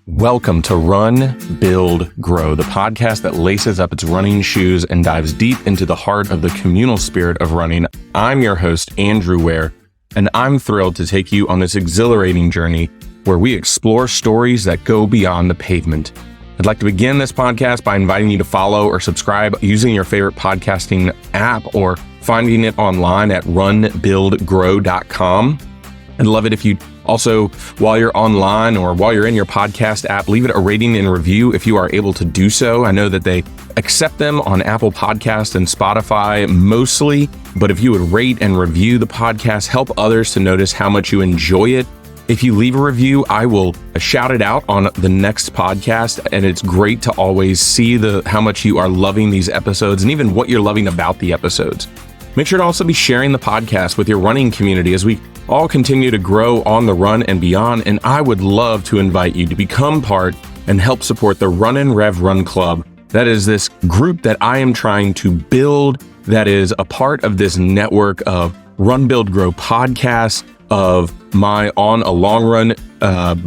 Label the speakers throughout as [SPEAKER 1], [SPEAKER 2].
[SPEAKER 1] Welcome to Run, Build, Grow, the podcast that laces up its running shoes and dives deep into the heart of the communal spirit of running. I'm your host, Andrew Ware, and I'm thrilled to take you on this exhilarating journey where we explore stories that go beyond the pavement. I'd like to begin this podcast by inviting you to follow or subscribe using your favorite podcasting app or finding it online at runbuildgrow.com. I'd love it if you also, while you're online or while you're in your podcast app, leave it a rating and review if you are able to do so. I know that they accept them on Apple Podcasts and Spotify mostly, but if you would rate and review the podcast, help others to notice how much you enjoy it. If you leave a review, I will shout it out on the next podcast, and it's great to always see how much you are loving these episodes and even what you're loving about the episodes. Make sure to also be sharing the podcast with your running community as we all continue to grow on the run and beyond, and I would love to invite you to become part and help support the Run and Rev Run Club. That is this group that I am trying to build that is a part of this network of Run, Build, Grow podcasts, of my On a Long Run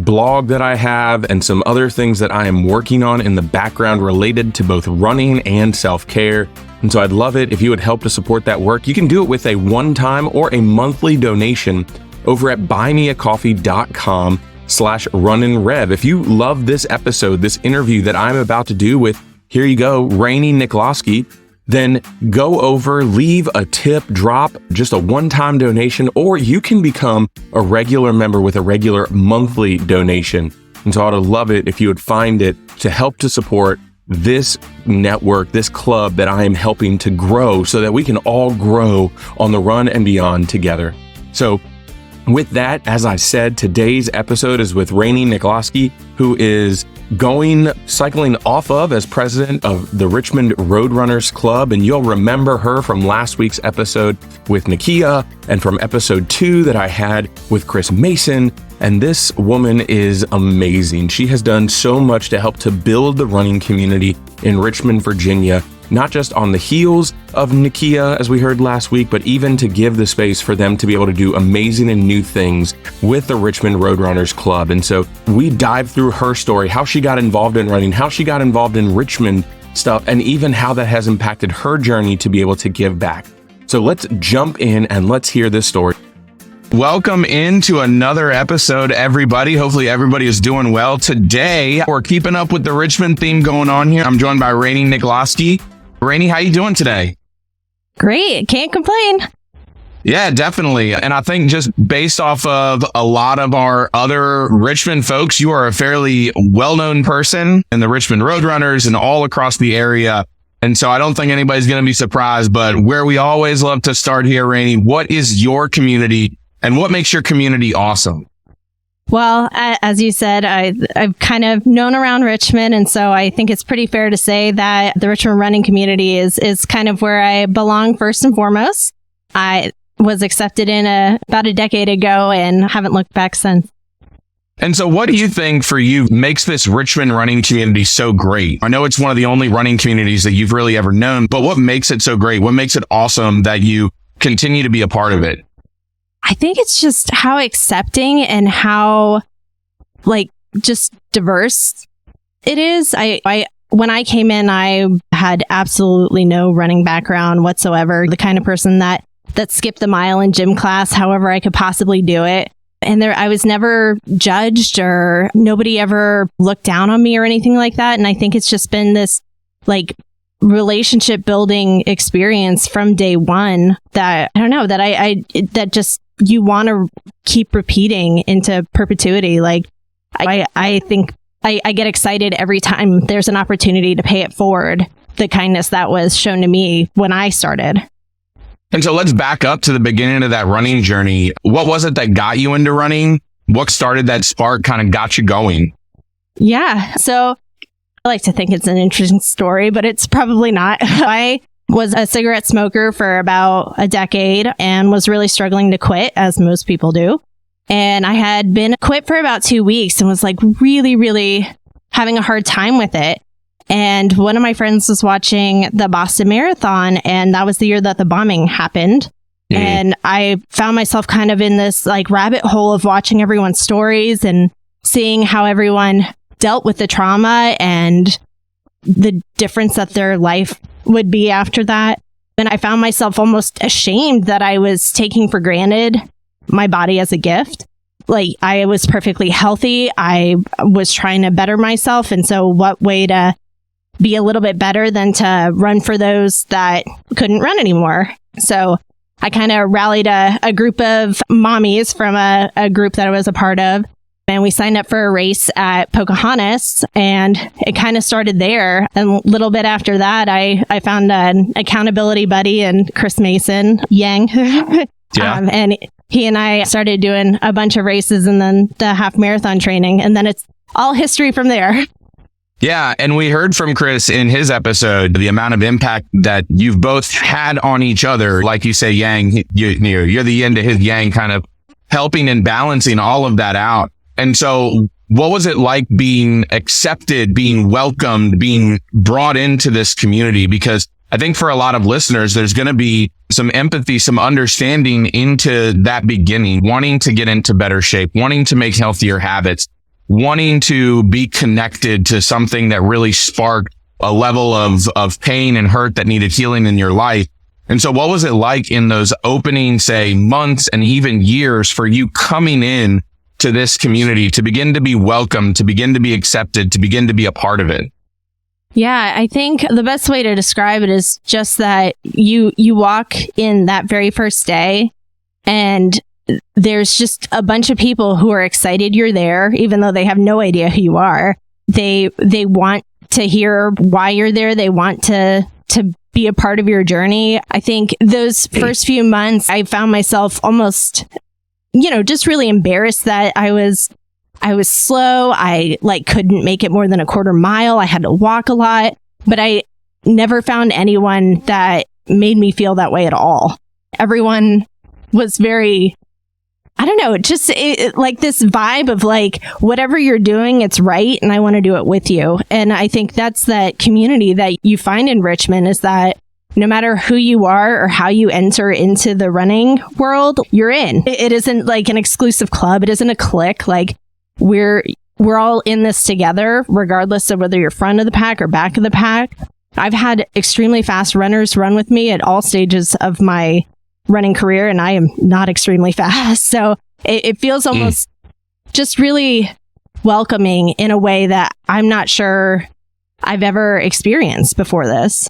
[SPEAKER 1] blog that I have, and some other things that I am working on in the background related to both running and self-care. And so I'd love it if you would help to support that work. You can do it with a one-time or a monthly donation over at buymeacoffee.com/runandrev. If you love this episode, this interview that I'm about to do with, here you go, Rainey Niklawski, then go over, leave a tip, drop just a one-time donation, or you can become a regular member with a regular monthly donation. And so I'd love it if you would find it to help to support this network, this club that I am helping to grow so that we can all grow on the run and beyond together. So with that, as I said, today's episode is with Rainey Niklawski, who is cycling off of as president of the Richmond Roadrunners Club. And you'll remember her from last week's episode with Nakia and from episode 2 that I had with Chris Mason. And this woman is amazing. She has done so much to help to build the running community in Richmond, Virginia, not just on the heels of Nakia, as we heard last week, but even to give the space for them to be able to do amazing and new things with the Richmond Roadrunners Club. And so we dive through her story, how she got involved in running, how she got involved in Richmond stuff, and even how that has impacted her journey to be able to give back. So let's jump in and let's hear this story. Welcome into another episode, everybody. Hopefully everybody is doing well. Today, we're keeping up with the Richmond theme going on here. I'm joined by Rainey Niklawski. Rainey, how you doing today?
[SPEAKER 2] Great. Can't complain.
[SPEAKER 1] Yeah, definitely. And I think just based off of a lot of our other Richmond folks, you are a fairly well-known person in the Richmond Roadrunners and all across the area. And so I don't think anybody's going to be surprised, but where we always love to start here, Rainey, what is your community and what makes your community awesome?
[SPEAKER 2] Well, as you said, I've kind of known around Richmond, and so I think it's pretty fair to say that the Richmond running community is kind of where I belong first and foremost. I was accepted in about a decade ago and haven't looked back since.
[SPEAKER 1] And so what do you think for you makes this Richmond running community so great? I know it's one of the only running communities that you've really ever known, but what makes it so great? What makes it awesome that you continue to be a part of it?
[SPEAKER 2] I think it's just how accepting and how just diverse it is. When I came in, I had absolutely no running background whatsoever. The kind of person that skipped the mile in gym class, however I could possibly do it. And I was never judged, or nobody ever looked down on me or anything like that. And I think it's just been this relationship building experience from day one that I don't know, that just you want to keep repeating into perpetuity. I think I get excited every time there's an opportunity to pay it forward, the kindness that was shown to me when I started.
[SPEAKER 1] And so let's back up to the beginning of that running journey. What was it that got you into running? What started that spark, kind of got you going?
[SPEAKER 2] Yeah. So I like to think it's an interesting story, but it's probably not. I was a cigarette smoker for about a decade and was really struggling to quit, as most people do. And I had been quit for about 2 weeks and was really, really having a hard time with it. And one of my friends was watching the Boston Marathon, and that was the year that the bombing happened. Mm. And I found myself kind of in this rabbit hole of watching everyone's stories and seeing how everyone dealt with the trauma and the difference that their life would be after that. And I found myself almost ashamed that I was taking for granted my body as a gift. Like, I was perfectly healthy. I was trying to better myself. And so what way to be a little bit better than to run for those that couldn't run anymore? So I kind of rallied a group of mommies from a group that I was a part of. And we signed up for a race at Pocahontas, and it kind of started there. And a little bit after that, I found an accountability buddy in Chris Mason, Yang.
[SPEAKER 1] Yeah.
[SPEAKER 2] And he and I started doing a bunch of races and then the half marathon training. And then it's all history from there.
[SPEAKER 1] Yeah, and we heard from Chris in his episode the amount of impact that you've both had on each other. Like you say, Yang, you're the yin to his yang, kind of helping and balancing all of that out. And so what was it like being accepted, being welcomed, being brought into this community? Because I think for a lot of listeners, there's going to be some empathy, some understanding into that beginning, wanting to get into better shape, wanting to make healthier habits, wanting to be connected to something that really sparked a level of pain and hurt that needed healing in your life. And so what was it like in those opening, say, months and even years for you coming in to this community, to begin to be welcomed, to begin to be accepted, to begin to be a part of it?
[SPEAKER 2] Yeah, I think the best way to describe it is just that you walk in that very first day and there's just a bunch of people who are excited you're there, even though they have no idea who you are. They want to hear why you're there. They want to be a part of your journey. I think those first few months, I found myself almost, just really embarrassed that I was slow. I couldn't make it more than a quarter mile. I had to walk a lot, but I never found anyone that made me feel that way at all. Everyone was very, I don't know, just like this vibe of like, whatever you're doing, it's right. And I want to do it with you. And I think that's that community that you find in Richmond, is that no matter who you are or how you enter into the running world, you're in. It isn't like an exclusive club. It isn't a clique. Like, we're all in this together, regardless of whether you're front of the pack or back of the pack. I've had extremely fast runners run with me at all stages of my running career, and I am not extremely fast. So it feels almost just really welcoming in a way that I'm not sure I've ever experienced before this.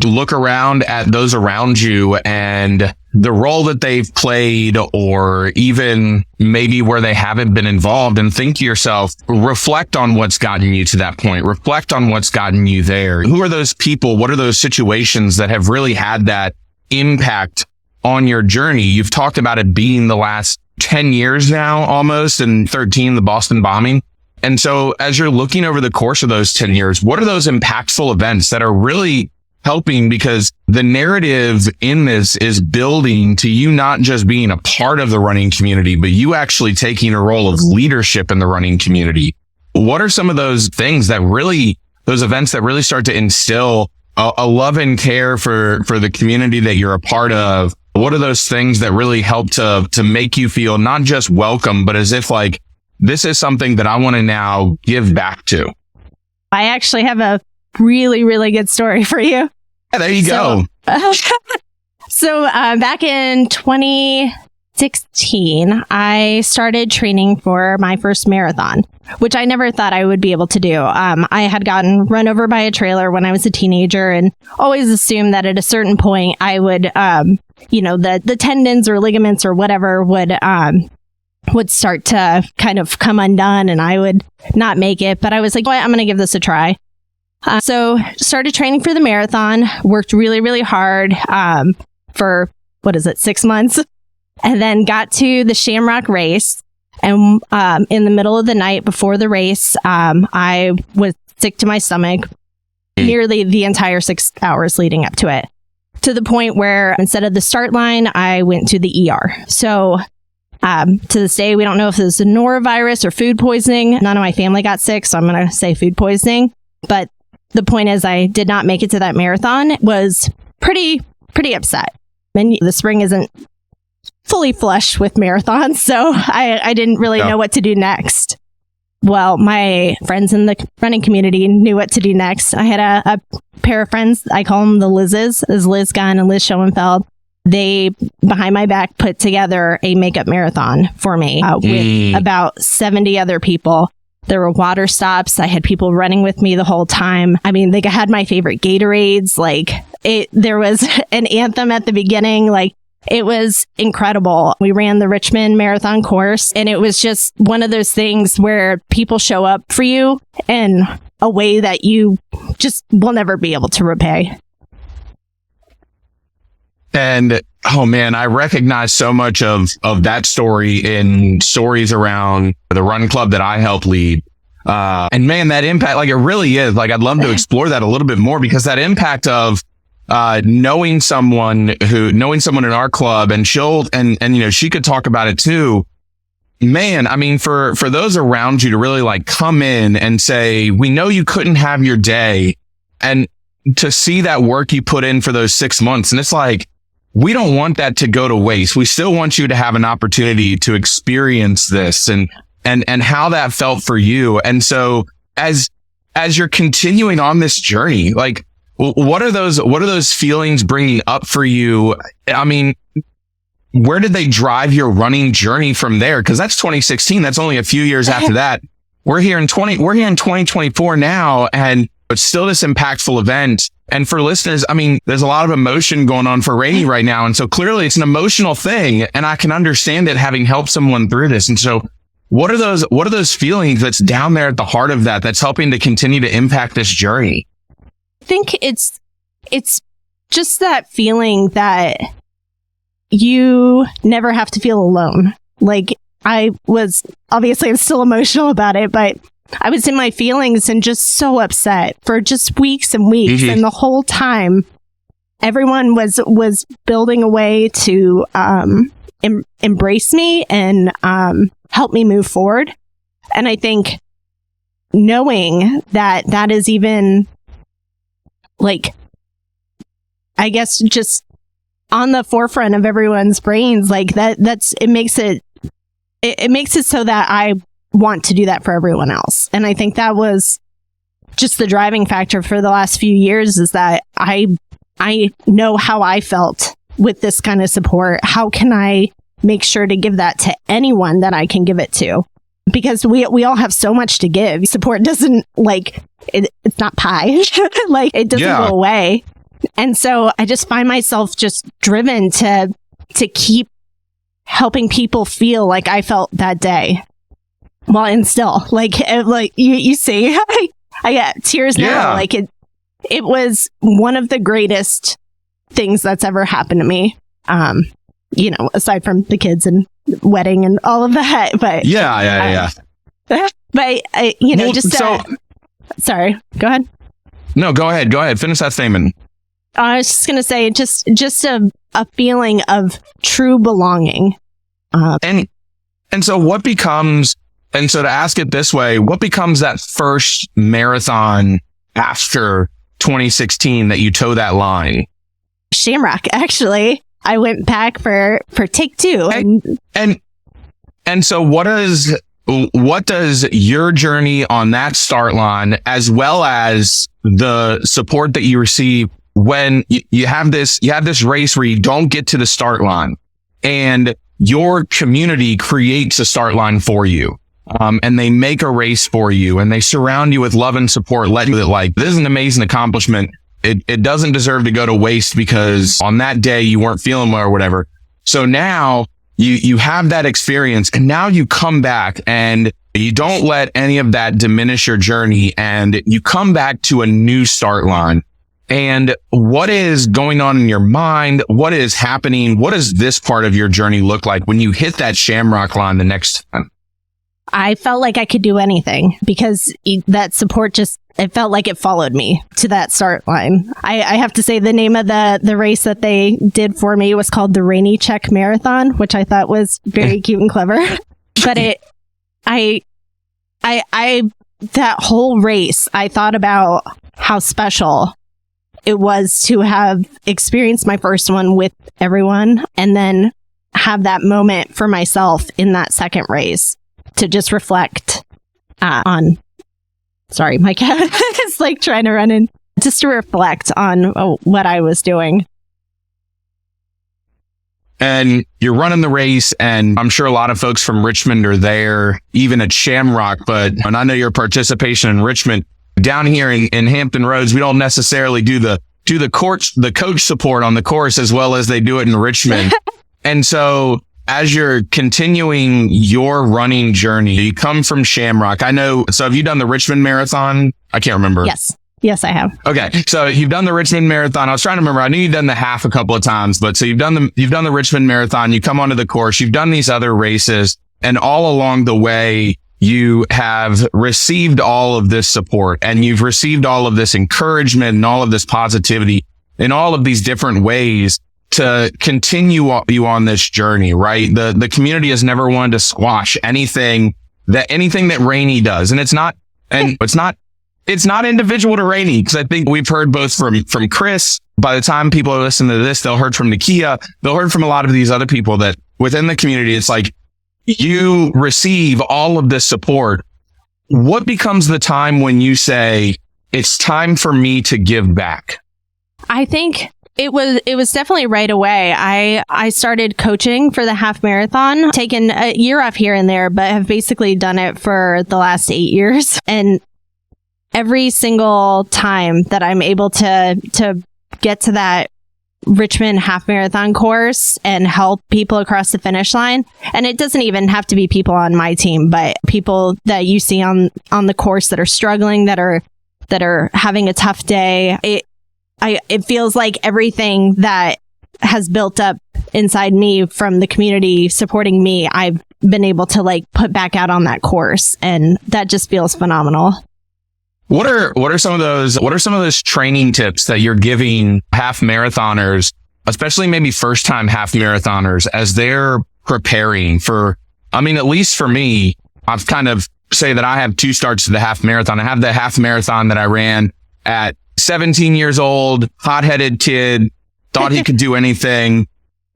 [SPEAKER 1] Look around at those around you and the role that they've played, or even maybe where they haven't been involved, and think to yourself, reflect on what's gotten you to that point. Reflect on what's gotten you there. Who are those people? What are those situations that have really had that impact on your journey? You've talked about it being the last 10 years now, almost, and 13, the Boston bombing. And so as you're looking over the course of those 10 years, what are those impactful events that are really helping? Because the narrative in this is building to you not just being a part of the running community, but you actually taking a role of leadership in the running community. What are some of those things that really, those events that really start to instill a love and care for the community that you're a part of? What are those things that really help to make you feel not just welcome, but as if like, this is something that I want to now give back to?
[SPEAKER 2] I actually have a really, really good story for you.
[SPEAKER 1] Yeah, there you go.
[SPEAKER 2] So back in 2016, I started training for my first marathon, which I never thought I would be able to do. I had gotten run over by a trailer when I was a teenager and always assumed that at a certain point I would, the tendons or ligaments or whatever would start to kind of come undone and I would not make it. But I was like, well, I'm going to give this a try. So started training for the marathon, worked really, really hard for, 6 months, and then got to the Shamrock race. And in the middle of the night before the race, I was sick to my stomach nearly the entire 6 hours leading up to it, to the point where instead of the start line, I went to the ER. So to this day, we don't know if it was a norovirus or food poisoning. None of my family got sick, so I'm going to say food poisoning. But the point is, I did not make it to that marathon. Was pretty upset. And the spring isn't fully flush with marathons, so I didn't really know what to do next. well, my friends in the running community knew what to do next. I had a pair of friends. I call them the Lizzes, is Liz Gunn and Liz Schoenfeld. They, behind my back, put together a makeup marathon for me with about 70 other people. There were water stops. I had people running with me the whole time. I mean, they had my favorite Gatorades. There was an anthem at the beginning. It was incredible. We ran the Richmond Marathon course, and it was just one of those things where people show up for you in a way that you just will never be able to repay.
[SPEAKER 1] And oh man, I recognize so much of that story in stories around the run club that I help lead. And man, that impact, it really is. I'd love to explore that a little bit more, because that impact of knowing someone in our club, and she could talk about it too. Man, I mean, for those around you to really come in and say, we know you couldn't have your day, and to see that work you put in for those 6 months. And it's we don't want that to go to waste. We still want you to have an opportunity to experience this and how that felt for you. And so as you're continuing on this journey, what are those feelings bringing up for you? I mean, where did they drive your running journey from there? Because that's 2016. That's only a few years after that. We're here in 2024 now, and it's still this impactful event. And for listeners, I mean, there's a lot of emotion going on for Rainey right now. And so clearly it's an emotional thing, and I can understand it, having helped someone through this. And so what are those feelings that's down there at the heart of that's helping to continue to impact this journey?
[SPEAKER 2] I think it's just that feeling that you never have to feel alone. I'm still emotional about it, but I was in my feelings and just so upset for just weeks and weeks. Mm-hmm. And the whole time, everyone was building a way to embrace me and help me move forward. And I think knowing that is even, I guess, just on the forefront of everyone's brains, it makes it so that I want to do that for everyone else. And I think that was just the driving factor for the last few years, is that I know how I felt with this kind of support. How can I make sure to give that to anyone that I can give it to? Because we all have so much to give. Support doesn't it's not pie. It doesn't go away. And so I just find myself just driven to keep helping people feel like I felt that day. Well, and still, you see, I get tears now. It was one of the greatest things that's ever happened to me. Aside from the kids and wedding and all of that, but
[SPEAKER 1] yeah.
[SPEAKER 2] But sorry, go ahead.
[SPEAKER 1] No, go ahead. Finish that statement.
[SPEAKER 2] I was just gonna say, just a feeling of true belonging.
[SPEAKER 1] And so what becomes? And so to ask it this way, what becomes that first marathon after 2016 that you toe that line?
[SPEAKER 2] Shamrock, actually. I went back for take two.
[SPEAKER 1] And so what does your journey on that start line, as well as the support that you receive when you have this race where you don't get to the start line, and your community creates a start line for you? And they make a race for you, and they surround you with love and support, letting you that this is an amazing accomplishment. It doesn't deserve to go to waste because on that day you weren't feeling well or whatever. So now you have that experience, and now you come back and you don't let any of that diminish your journey, and you come back to a new start line. And what is going on in your mind? What is happening? What does this part of your journey look like when you hit that Shamrock line the next time?
[SPEAKER 2] I felt like I could do anything, because that support it felt like it followed me to that start line. I have to say, the name of the race that they did for me was called the Rainey Czech Marathon, which I thought was very cute and clever. But that whole race, I thought about how special it was to have experienced my first one with everyone, and then have that moment for myself in that second race to just reflect Sorry, my cat is like trying to run in just to reflect on what I was doing.
[SPEAKER 1] And you're running the race, and I'm sure a lot of folks from Richmond are there, even at Shamrock. And I know your participation in Richmond. Down here in Hampton Roads, we don't necessarily do the coach support on the course as well as they do it in Richmond. And so as you're continuing your running journey, you come from Shamrock. I know. So have you done the Richmond Marathon? I can't remember.
[SPEAKER 2] Yes, I have.
[SPEAKER 1] Okay. So you've done the Richmond Marathon. I was trying to remember. I knew you've done the half a couple of times, but so you've done the Richmond Marathon. You come onto the course. You've done these other races, and all along the way, you have received all of this support, and you've received all of this encouragement and all of this positivity in all of these different ways to continue you on this journey, right? The community has never wanted to squash anything that Rainey does. And it's not individual to Rainey, because I think we've heard both from Chris. By the time people are listening to this, they'll heard from Nakia. They'll heard from a lot of these other people that within the community, it's like you receive all of this support. What becomes the time when you say, it's time for me to give back?
[SPEAKER 2] I think it was definitely right away. I started coaching for the half marathon, taken a year off here and there, but have basically done it for the last 8 years. And every single time that I'm able to get to that Richmond half marathon course and help people across the finish line, and it doesn't even have to be people on my team, but people that you see on the course that are struggling, that are having a tough day, it feels like everything that has built up inside me from the community supporting me, I've been able to like put back out on that course, and that just feels phenomenal.
[SPEAKER 1] What are some of those training tips that you're giving half marathoners, especially maybe first time half marathoners, as they're preparing for, I mean, at least for me, I've kind of say that I have two starts to the half marathon. I have the half marathon that I ran at 17 years old, hot-headed kid, thought he could do anything.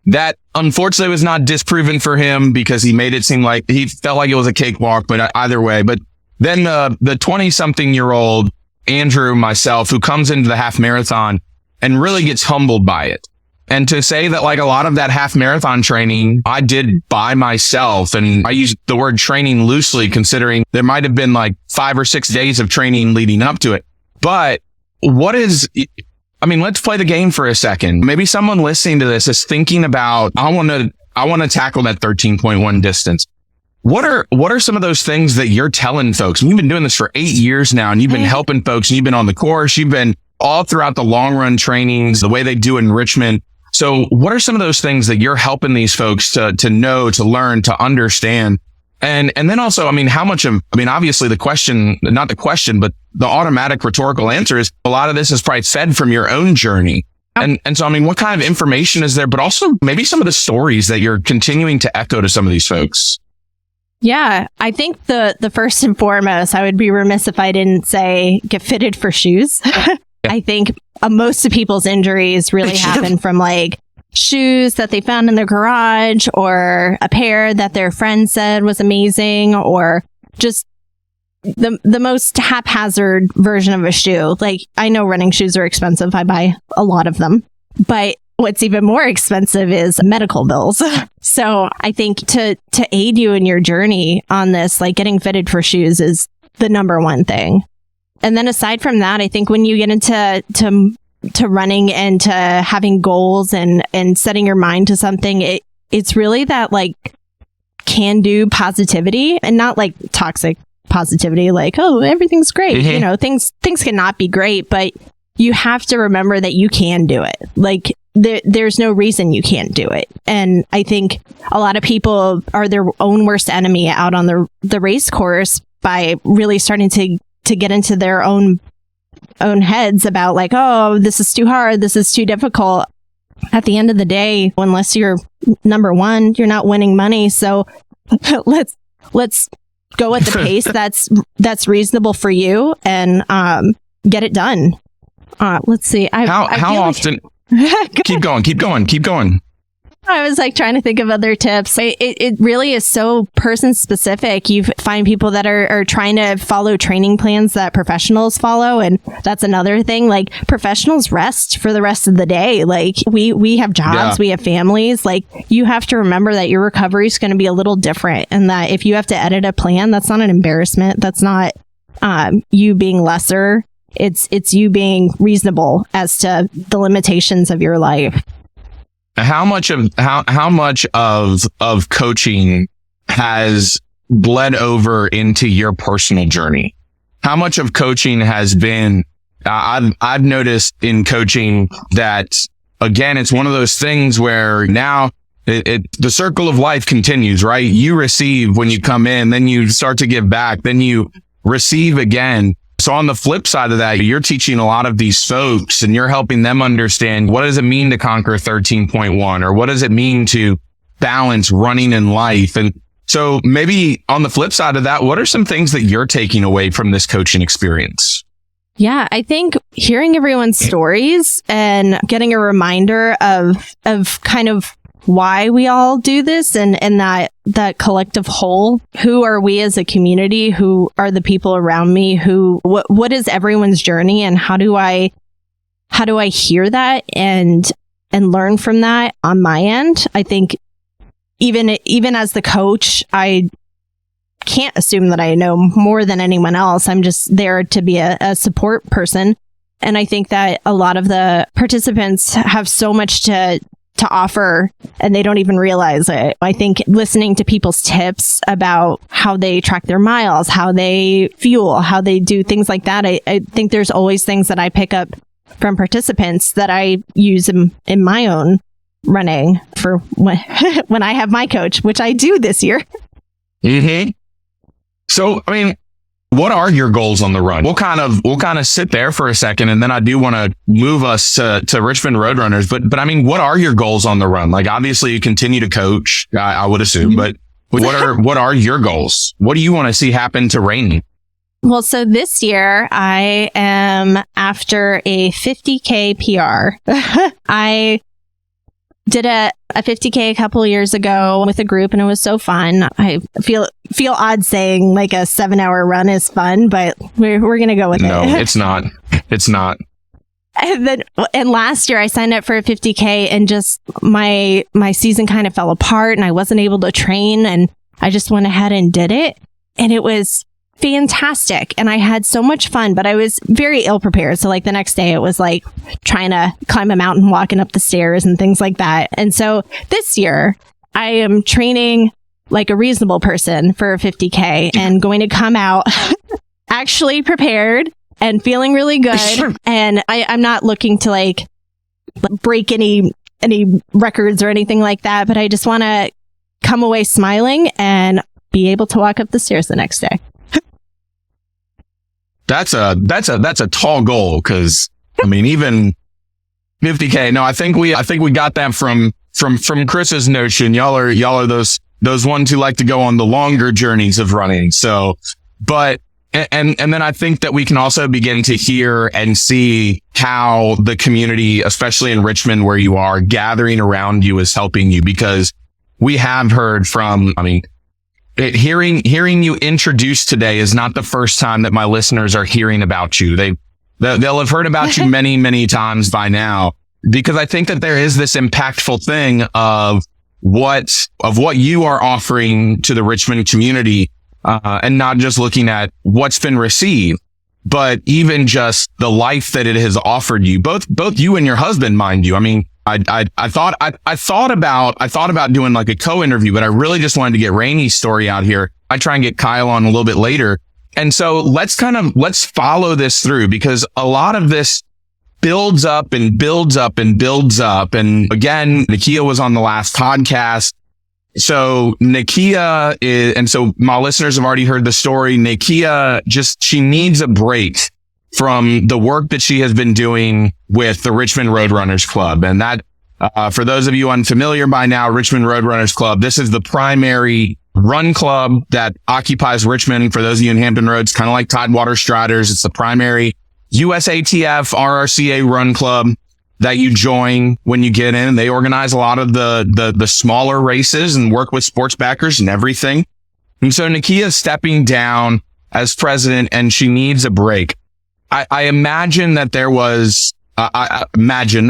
[SPEAKER 1] That unfortunately was not disproven for him, because he made it seem like he felt like it was a cakewalk, but either way. But then the 20-something-year-old Andrew, myself, who comes into the half marathon and really gets humbled by it. And to say that like a lot of that half marathon training I did by myself, and I use the word training loosely, considering there might have been like 5 or 6 days of training leading up to it. But let's play the game for a second. Maybe someone listening to this is thinking about, I want to tackle that 13.1 distance. What are some of those things that you're telling folks? You've been doing this for 8 years now, and you've been helping folks, and you've been on the course, you've been all throughout the long run trainings, the way they do in Richmond. So what are some of those things that you're helping these folks to know, to learn, to understand? And then also, obviously the question, not the question, but the automatic rhetorical answer is a lot of this is probably fed from your own journey. And so, what kind of information is there, but also maybe some of the stories that you're continuing to echo to some of these folks?
[SPEAKER 2] Yeah, I think the first and foremost, I would be remiss if I didn't say get fitted for shoes. I think most of people's injuries really happen from like shoes that they found in their garage, or a pair that their friend said was amazing, or just the most haphazard version of a shoe. Like, I know running shoes are expensive. I buy a lot of them, but what's even more expensive is medical bills. So I think to aid you in your journey on this, like getting fitted for shoes is the number one thing. And then aside from that, I think when you get into running and to having goals and setting your mind to something, it's really that like can-do positivity, and not like toxic positivity, like, oh, everything's great.
[SPEAKER 1] Mm-hmm.
[SPEAKER 2] You know, things cannot be great, but you have to remember that you can do it. Like, there's no reason you can't do it. And I think a lot of people are their own worst enemy out on the race course by really starting to get into their own heads about like, oh, this is too hard, this is too difficult. At the end of the day, unless you're number one, you're not winning money. So let's go at the pace that's reasonable for you, and get it done. Let's see.
[SPEAKER 1] How often? Keep going.
[SPEAKER 2] I was like trying to think of other tips. It really is so person specific. You find people that are trying to follow training plans that professionals follow. And that's another thing. Like professionals rest for the rest of the day. Like we have jobs, we have families. Like you have to remember that your recovery is going to be a little different, and that if you have to edit a plan, that's not an embarrassment. That's not you being lesser. It's you being reasonable as to the limitations of your life.
[SPEAKER 1] How much of coaching has bled over into your personal journey? How much of coaching has been, I've noticed in coaching that, again, it's one of those things where now the circle of life continues, right? You receive when you come in, then you start to give back, then you receive again. So on the flip side of that, you're teaching a lot of these folks and you're helping them understand, what does it mean to conquer 13.1, or what does it mean to balance running in life? And so maybe on the flip side of that, what are some things that you're taking away from this coaching experience?
[SPEAKER 2] Yeah, I think hearing everyone's stories and getting a reminder of kind of why we all do this, and that collective whole. Who are we as a community? Who are the people around me? What is everyone's journey, and how do I hear that and learn from that on my end? I think even as the coach, I can't assume that I know more than anyone else. I'm just there to be a support person. And I think that a lot of the participants have so much to offer, and they don't even realize it. I think listening to people's tips about how they track their miles, how they fuel, how they do things like that, I think there's always things that I pick up from participants that I use in my own running for when I have my coach, which I do this year.
[SPEAKER 1] Mm-hmm. So, I mean, what are your goals on the run? We'll kind of sit there for a second, and then I do want to move us to Richmond Roadrunners. But I mean, what are your goals on the run? Like, obviously, you continue to coach, I would assume. But what are your goals? What do you want to see happen to Rainey?
[SPEAKER 2] Well, so this year I am after a 50K PR. I did a 50K a couple of years ago with a group, and it was so fun. I feel odd saying like a 7-hour run is fun, but we're going to go with it.
[SPEAKER 1] No, it's not. It's not.
[SPEAKER 2] And last year I signed up for a 50K, and just my season kind of fell apart, and I wasn't able to train, and I just went ahead and did it. And it was fantastic. And I had so much fun, but I was very ill prepared. So like the next day it was like trying to climb a mountain, walking up the stairs and things like that. And so this year I am training like a reasonable person for a 50K and going to come out actually prepared and feeling really good. And I'm not looking to like break any records or anything like that, but I just want to come away smiling and be able to walk up the stairs the next day.
[SPEAKER 1] That's a tall goal, because I mean, even 50K. No, I think we got that from Chris's notion. Y'all are those ones who like to go on the longer journeys of running. So, but and then I think that we can also begin to hear and see how the community, especially in Richmond where you are, gathering around you is helping you, because we have heard from, I mean, hearing you introduced today is not the first time that my listeners are hearing about you. They'll have heard about you many, many times by now, because I think that there is this impactful thing of what you are offering to the Richmond community, and not just looking at what's been received, but even just the life that it has offered you, both you and your husband, mind you. I mean, I thought about doing like a co-interview, but I really just wanted to get Rainey's story out here. I try and get Kyle on a little bit later. And so let's follow this through, because a lot of this builds up and builds up and builds up. And again, Nakia was on the last podcast. So Nakia and so my listeners have already heard the story. Nakia she needs a break from the work that she has been doing with the Richmond Roadrunners Club. And that, for those of you unfamiliar by now, Richmond Roadrunners Club, this is the primary run club that occupies Richmond. For those of you in Hampton Roads, kind of like Tidewater Striders, it's the primary USATF RRCA run club. that you join when you get in. They organize a lot of the smaller races and work with sports backers and everything. And so Nikia is stepping down as president and she needs a break. I imagine that there was, I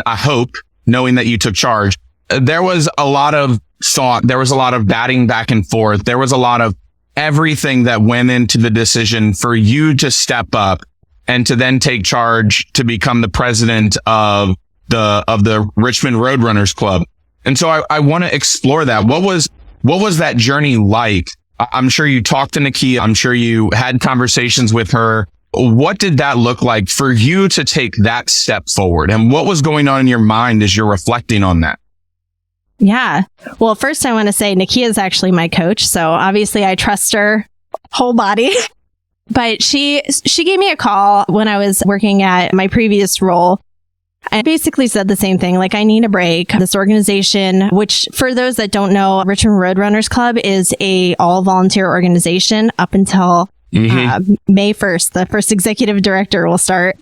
[SPEAKER 1] hope, knowing that you took charge, there was a lot of thought. There was a lot of batting back and forth. There was a lot of everything that went into the decision for you to step up and to then take charge to become the president of the Richmond Roadrunners Club. And so I want to explore that. What was that journey like? I'm sure you talked to Nikia. I'm sure you had conversations with her. What did that look like for you to take that step forward? And what was going on in your mind as you're reflecting on that?
[SPEAKER 2] Yeah. Well, first I want to say Nikia is actually my coach. So obviously I trust her whole body. But she gave me a call when I was working at my previous role. I basically said the same thing, like, I need a break. This organization, which for those that don't know, Richmond Roadrunners Club is a all volunteer organization up until May 1st. The first executive director will start.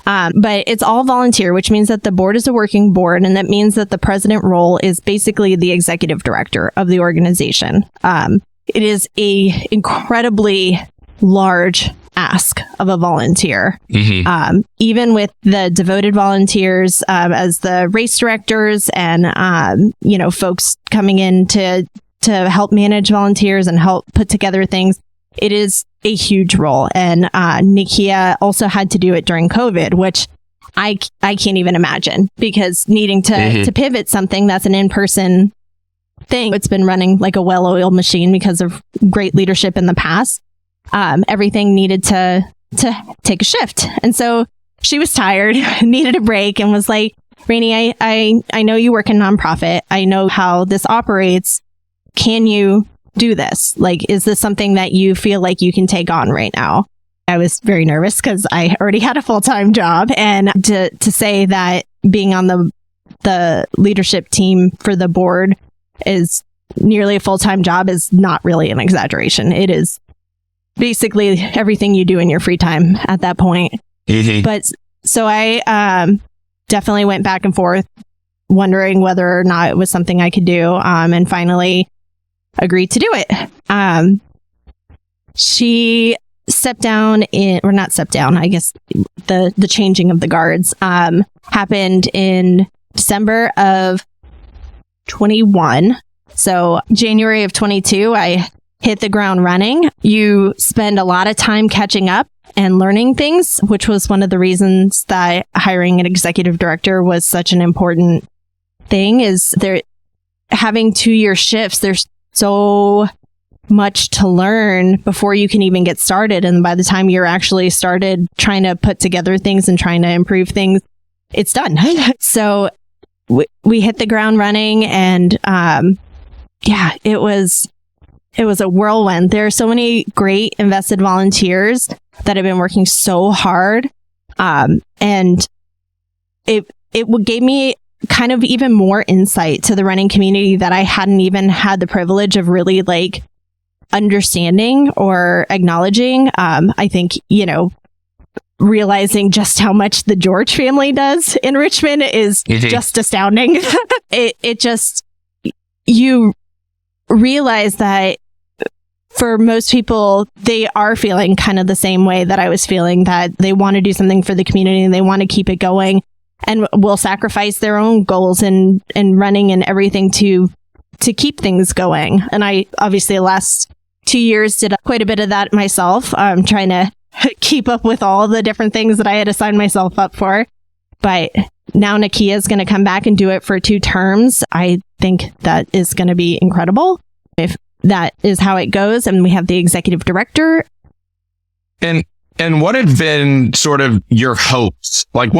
[SPEAKER 2] But it's all volunteer, which means that the board is a working board. And that means that the president role is basically the executive director of the organization. It is a incredibly large ask of a volunteer. Even with the devoted volunteers, as the race directors and, folks coming in to help manage volunteers and help put together things, it is a huge role. And Nikia also had to do it during COVID, which I can't even imagine, because needing to pivot something that's an in-person thing. It's been running like a well-oiled machine because of great leadership in the past. Everything needed to take a shift. And so she was tired, needed a break, and was like, Rainey, I know you work in nonprofit. I know how this operates. Can you do this? Like, is this something that you feel like you can take on right now? I was very nervous because I already had a full-time job. And to say that being on the leadership team for the board is nearly a full-time job is not really an exaggeration. It is basically everything you do in your free time at that point. But so I definitely went back and forth wondering whether or not it was something I could do, and finally agreed to do it. She stepped down not stepped down, I guess the changing of the guards happened in December of 21. So January of 22, I hit the ground running. You spend a lot of time catching up and learning things, which was one of the reasons that hiring an executive director was such an important thing. Is there having 2-year shifts, there's so much to learn before you can even get started. And by the time you're actually started trying to put together things and trying to improve things, it's done. So we hit the ground running, and it was a whirlwind. There are so many great invested volunteers that have been working so hard. And it gave me kind of even more insight to the running community that I hadn't even had the privilege of really like understanding or acknowledging. I think, realizing just how much the George family does in Richmond is just astounding. You realize that for most people, they are feeling kind of the same way that I was feeling, that they want to do something for the community and they want to keep it going, and will sacrifice their own goals and running and everything to keep things going. And I obviously the last 2 years did quite a bit of that myself, trying to keep up with all the different things that I had assigned myself up for. But now Nikia is going to come back and do it for 2 terms. I think that is going to be incredible if that is how it goes. And we have the executive director.
[SPEAKER 1] And what had been sort of your hopes? Like,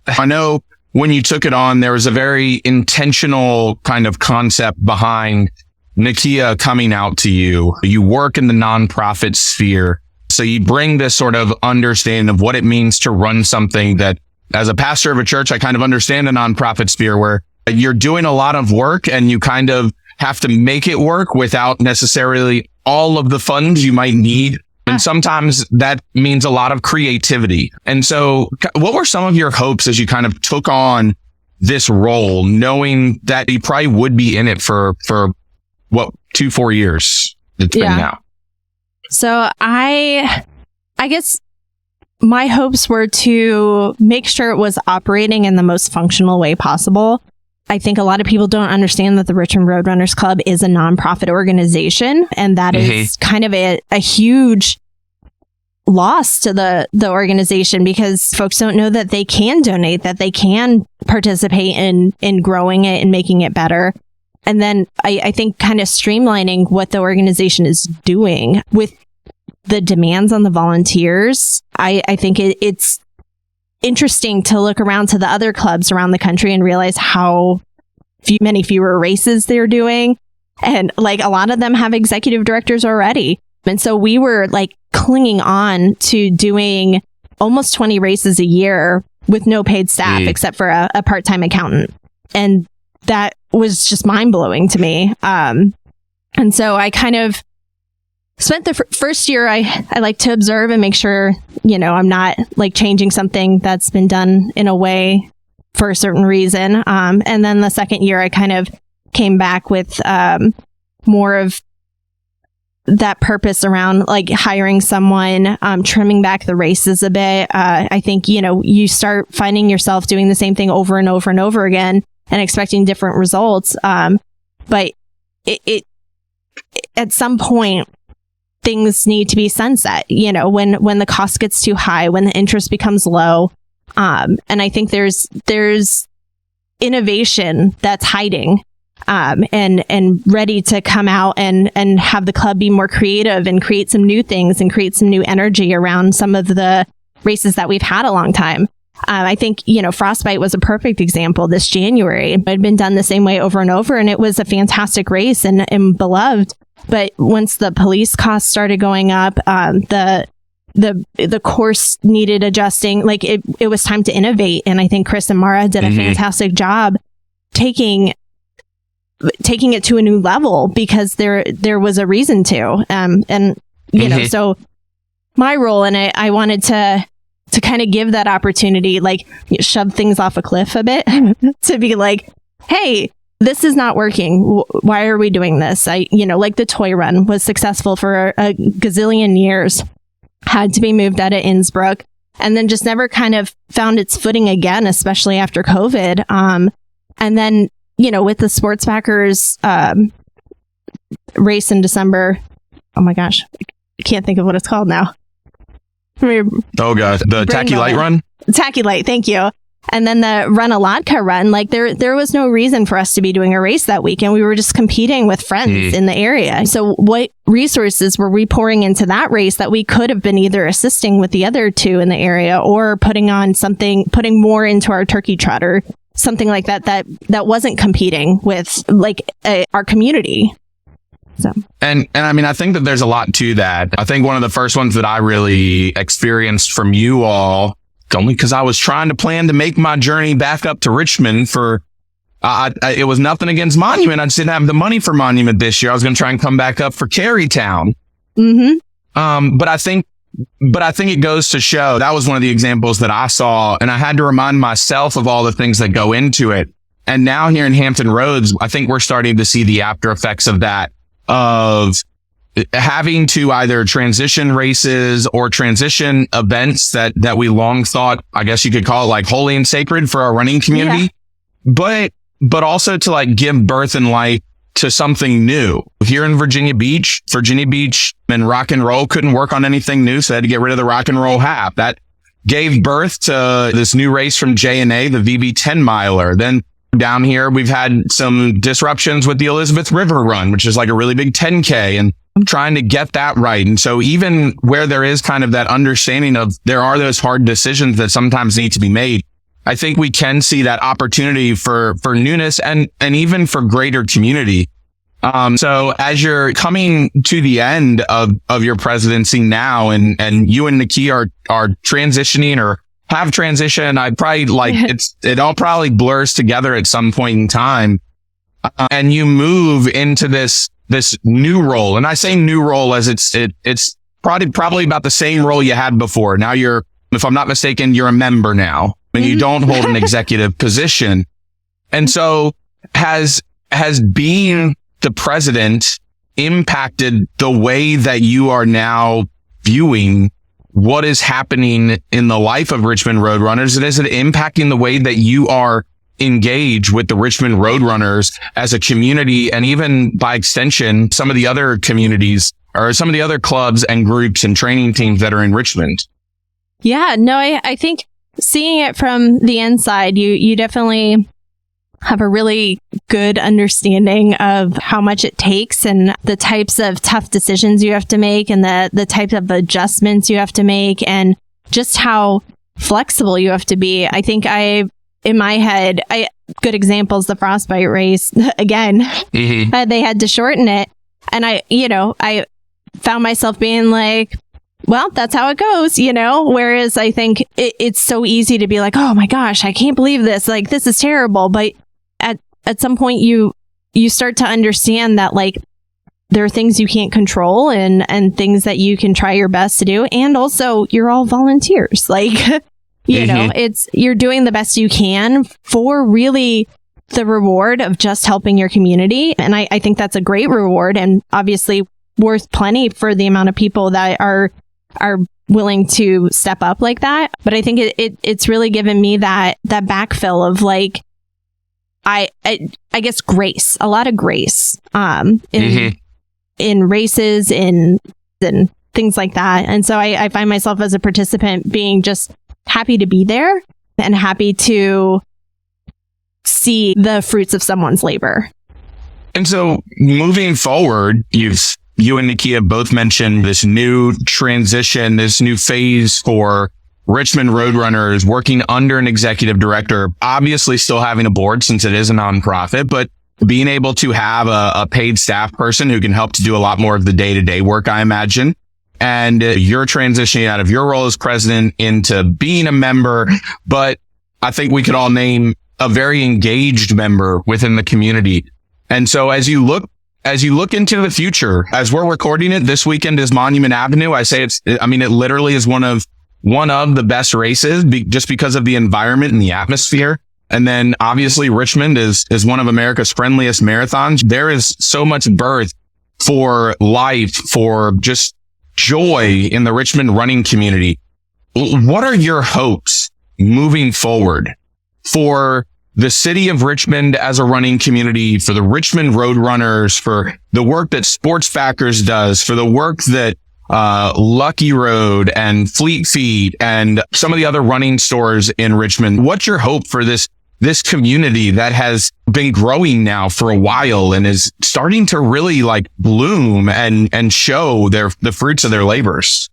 [SPEAKER 1] I know when you took it on, there was a very intentional kind of concept behind Nikia coming out to you. You work in the nonprofit sphere, so you bring this sort of understanding of what it means to run something that, as a pastor of a church, I kind of understand the nonprofit sphere, where you're doing a lot of work and you kind of have to make it work without necessarily all of the funds you might need. And sometimes that means a lot of creativity. And so what were some of your hopes as you kind of took on this role, knowing that you probably would be in it for what, 2-4 years it's been now?
[SPEAKER 2] So I guess my hopes were to make sure it was operating in the most functional way possible. I think a lot of people don't understand that the Richmond Roadrunners Club is a nonprofit organization, and that is kind of a huge loss to the organization, because folks don't know that they can donate, that they can participate in growing it and making it better. And then I think kind of streamlining what the organization is doing with the demands on the volunteers. I think it's interesting to look around to the other clubs around the country and realize how many fewer races they're doing. And like a lot of them have executive directors already. And so we were like clinging on to doing almost 20 races a year with no paid staff except for a part-time accountant. And that was just mind blowing to me. And so I kind of spent the first year, I like to observe and make sure, I'm not like changing something that's been done in a way for a certain reason. And then the second year, I kind of came back with more of that purpose around like hiring someone, trimming back the races a bit. I think, you start finding yourself doing the same thing over and over and over again and expecting different results. But it at some point, things need to be sunset, when the cost gets too high, when the interest becomes low. And I think there's innovation that's hiding, and ready to come out and have the club be more creative and create some new things and create some new energy around some of the races that we've had a long time. I think, Frostbite was a perfect example this January. It had been done the same way over and over, and it was a fantastic race and beloved. But once the police costs started going up, the course needed adjusting. Like it was time to innovate. And I think Chris and Mara did a fantastic job taking it to a new level, because there was a reason to. So my role in it, I wanted to kind of give that opportunity, like shove things off a cliff a bit to be like, hey, this is not working. Why are we doing this? Like the toy run was successful for a gazillion years, had to be moved out of Innsbruck, and then just never kind of found its footing again, especially after COVID. And then, with the Sports Backers race in December, oh my gosh, I can't think of what it's called now.
[SPEAKER 1] Oh gosh, the Tacky Light Run?
[SPEAKER 2] Tacky Light, thank you. And then the Run Alodka run, like there was no reason for us to be doing a race that weekend. We were just competing with friends in the area. So what resources were we pouring into that race that we could have been either assisting with the other two in the area or putting more into our turkey trot or something like that wasn't competing with like our community. So.
[SPEAKER 1] And I mean, I think that there's a lot to that. I think one of the first ones that I really experienced from you all, only because I was trying to plan to make my journey back up to Richmond for, it was nothing against Monument. I just didn't have the money for Monument this year. I was going to try and come back up for Carytown. But I think it goes to show that was one of the examples that I saw, and I had to remind myself of all the things that go into it. And now here in Hampton Roads, I think we're starting to see the after effects of that, of having to either transition races or transition events that we long thought, I guess you could call it like holy and sacred for our running community, but also to like give birth and life to something new. Here in Virginia Beach and rock and roll couldn't work on anything new, so they had to get rid of the rock and roll half. That gave birth to this new race from J&A, the VB 10 miler. Then down here, we've had some disruptions with the Elizabeth River Run, which is like a really big 10K, and I'm trying to get that right. And so even where there is kind of that understanding of there are those hard decisions that sometimes need to be made, I think we can see that opportunity for newness and even for greater community. So as you're coming to the end of your presidency now, and you and Nikki are transitioning or have transitioned, I probably like it all probably blurs together at some point in time. And you move into this new role. And I say new role as it's probably about the same role you had before. Now if I'm not mistaken, you're a member now, and you don't hold an executive position. And so has being the president impacted the way that you are now viewing what is happening in the life of Richmond Roadrunners? And is it impacting the way that you are engaged with the Richmond Roadrunners as a community, and even by extension, some of the other communities or some of the other clubs and groups and training teams that are in Richmond?
[SPEAKER 2] Yeah, no, I think seeing it from the inside, you definitely have a really good understanding of how much it takes and the types of tough decisions you have to make and the type of adjustments you have to make and just how flexible you have to be. I think in my head, good examples, the frostbite race, again, they had to shorten it. And I found myself being like, well, that's how it goes, whereas I think it's so easy to be like, oh my gosh, I can't believe this. Like, this is terrible. But at some point you start to understand that like there are things you can't control and things that you can try your best to do. And also you're all volunteers. Like, you're doing the best you can for really the reward of just helping your community. And I think that's a great reward and obviously worth plenty for the amount of people that are willing to step up like that. But I think it's really given me that backfill of like, I guess grace, a lot of grace, in races, in things like that. And so I find myself as a participant being just happy to be there and happy to see the fruits of someone's labor.
[SPEAKER 1] And so moving forward, you and Nikia both mentioned this new transition, this new phase for Richmond Roadrunners, working under an executive director, obviously still having a board since it is a nonprofit, but being able to have a paid staff person who can help to do a lot more of the day-to-day work, I imagine. And you're transitioning out of your role as president into being a member, but I think we could all name a very engaged member within the community. And so as you look into the future, as we're recording it, this weekend is Monument Avenue. It literally is one of the best races just because of the environment and the atmosphere. And then obviously Richmond is one of America's friendliest marathons. There is so much birth for life, for just joy in the Richmond running community. What are your hopes moving forward for the city of Richmond as a running community, for the Richmond Roadrunners, for the work that Sports Backers does, for the work that Lucky Road and Fleet Feet and some of the other running stores in Richmond? What's your hope for this community that has been growing now for a while and is starting to really like bloom and show the fruits of their labors?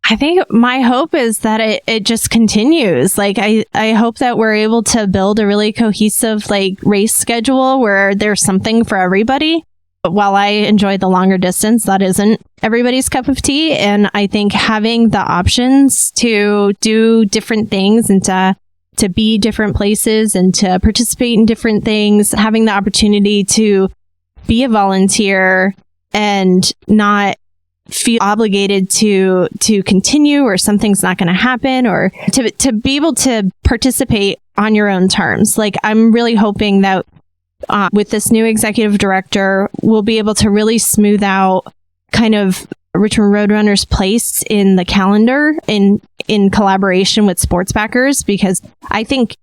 [SPEAKER 2] I think my hope is that it just continues. Like, I hope that we're able to build a really cohesive like race schedule where there's something for everybody. But while I enjoy the longer distance, that isn't everybody's cup of tea. And I think having the options to do different things and to be different places and to participate in different things, having the opportunity to be a volunteer and not feel obligated to continue or something's not going to happen, or to be able to participate on your own terms. Like, I'm really hoping that with this new executive director, we'll be able to really smooth out kind of Richmond Roadrunners' place in the calendar in collaboration with Sports Backers, because I think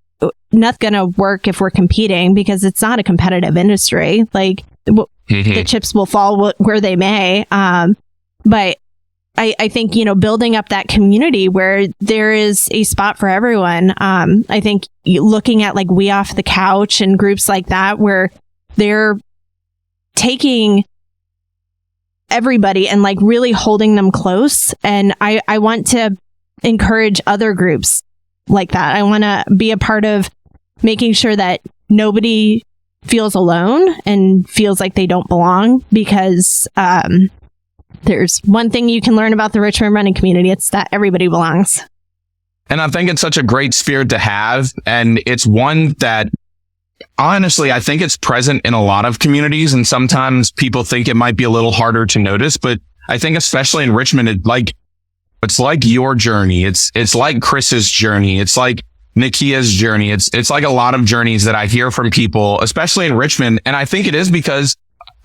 [SPEAKER 2] nothing's going to work if we're competing, because it's not a competitive industry. Like, the chips will fall where they may. But I think, building up that community where there is a spot for everyone. I think looking at like We Off the Couch and groups like that, where they're taking everybody and like really holding them close. And I want to encourage other groups like that. I want to be a part of making sure that nobody feels alone and feels like they don't belong, because, there's one thing you can learn about the Richmond running community. It's that everybody belongs.
[SPEAKER 1] And I think it's such a great spirit to have. And it's one that, honestly, I think it's present in a lot of communities. And sometimes people think it might be a little harder to notice. But I think especially in Richmond, it's like your journey. It's like Chris's journey. It's like Nikia's journey. It's like a lot of journeys that I hear from people, especially in Richmond. And I think it is because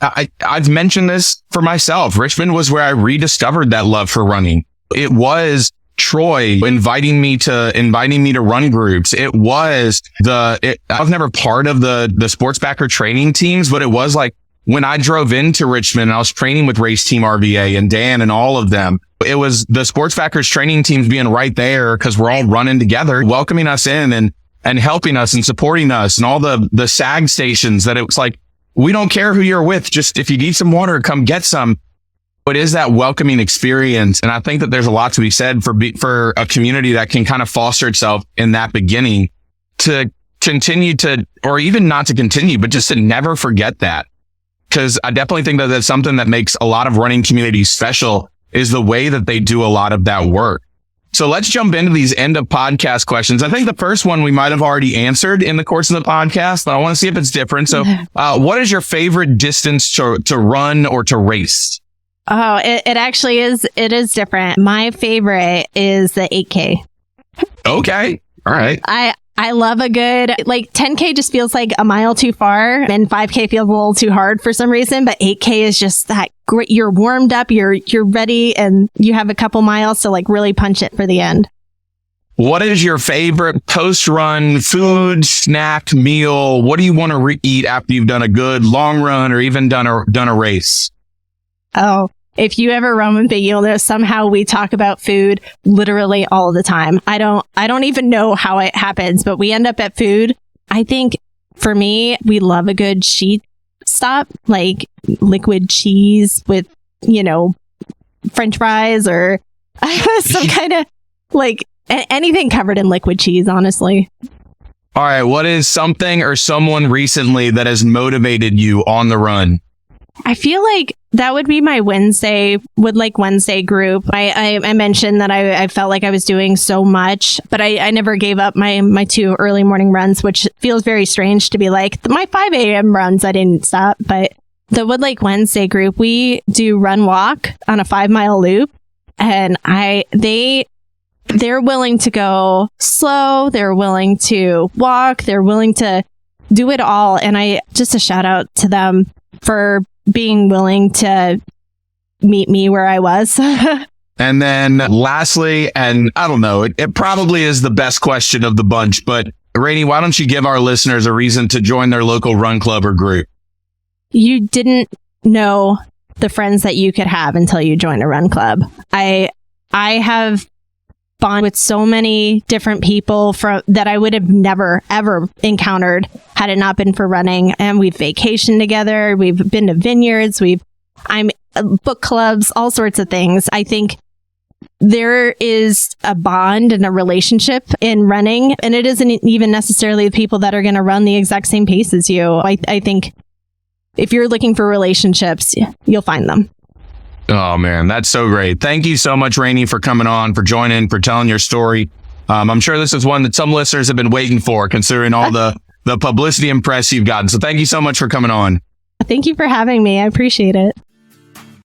[SPEAKER 1] I've mentioned this for myself. Richmond was where I rediscovered that love for running. It was Troy inviting me to run groups. It was I was never part of the sports backer training teams, but it was like when I drove into Richmond and I was training with Race Team RVA and Dan and all of them, it was the sports backers training teams being right there because we're all running together, welcoming us in and helping us and supporting us, and all the SAG stations that it was like, we don't care who you're with. Just if you need some water, come get some. It is that welcoming experience. And I think that there's a lot to be said for a community that can kind of foster itself in that beginning to continue to, or even not to continue, but just to never forget that. Because I definitely think that that's something that makes a lot of running communities special, is the way that they do a lot of that work. So let's jump into these end of podcast questions. I think the first one we might have already answered in the course of the podcast, but I want to see if it's different. So what is your favorite distance to run or to race?
[SPEAKER 2] Oh, it actually is. It is different. My favorite is the 8K.
[SPEAKER 1] Okay. All right.
[SPEAKER 2] I love a good, like 10K just feels like a mile too far, and 5K feels a little too hard for some reason, but 8K is just that great. You're warmed up, you're ready, and you have a couple miles to like really punch it for the end.
[SPEAKER 1] What is your favorite post-run food, snack, meal? What do you want to eat after you've done a good long run or even done a race?
[SPEAKER 2] Oh, if you ever run with me, you'll know somehow we talk about food literally all the time. I don't even know how it happens, but we end up at food. I think for me, we love a good sheet stop, like liquid cheese with, French fries or some kind of like anything covered in liquid cheese, honestly.
[SPEAKER 1] All right. What is something or someone recently that has motivated you on the run?
[SPEAKER 2] I feel like that would be my Wednesday group. I mentioned that I felt like I was doing so much, but I never gave up my 2 early morning runs, which feels very strange to be like my 5 a.m. runs. I didn't stop, but the Wood Lake Wednesday group, we do run walk on a 5-mile loop, and they're willing to go slow. They're willing to walk. They're willing to do it all. And just a shout out to them for being willing to meet me where I was.
[SPEAKER 1] And then lastly, and I don't know, it probably is the best question of the bunch, but Rainey, why don't you give our listeners a reason to join their local run club or group?
[SPEAKER 2] You didn't know the friends that you could have until you joined a run club. I have bond with so many different people that I would have never, ever encountered had it not been for running. And we've vacationed together. We've been to vineyards. I'm book clubs, all sorts of things. I think there is a bond and a relationship in running, and it isn't even necessarily the people that are going to run the exact same pace as you. I think if you're looking for relationships, you'll find them.
[SPEAKER 1] Oh, man, that's so great. Thank you so much, Rainey, for coming on, for joining, for telling your story. I'm sure this is one that some listeners have been waiting for, considering all the publicity and press you've gotten. So thank you so much for coming on.
[SPEAKER 2] Thank you for having me. I appreciate it.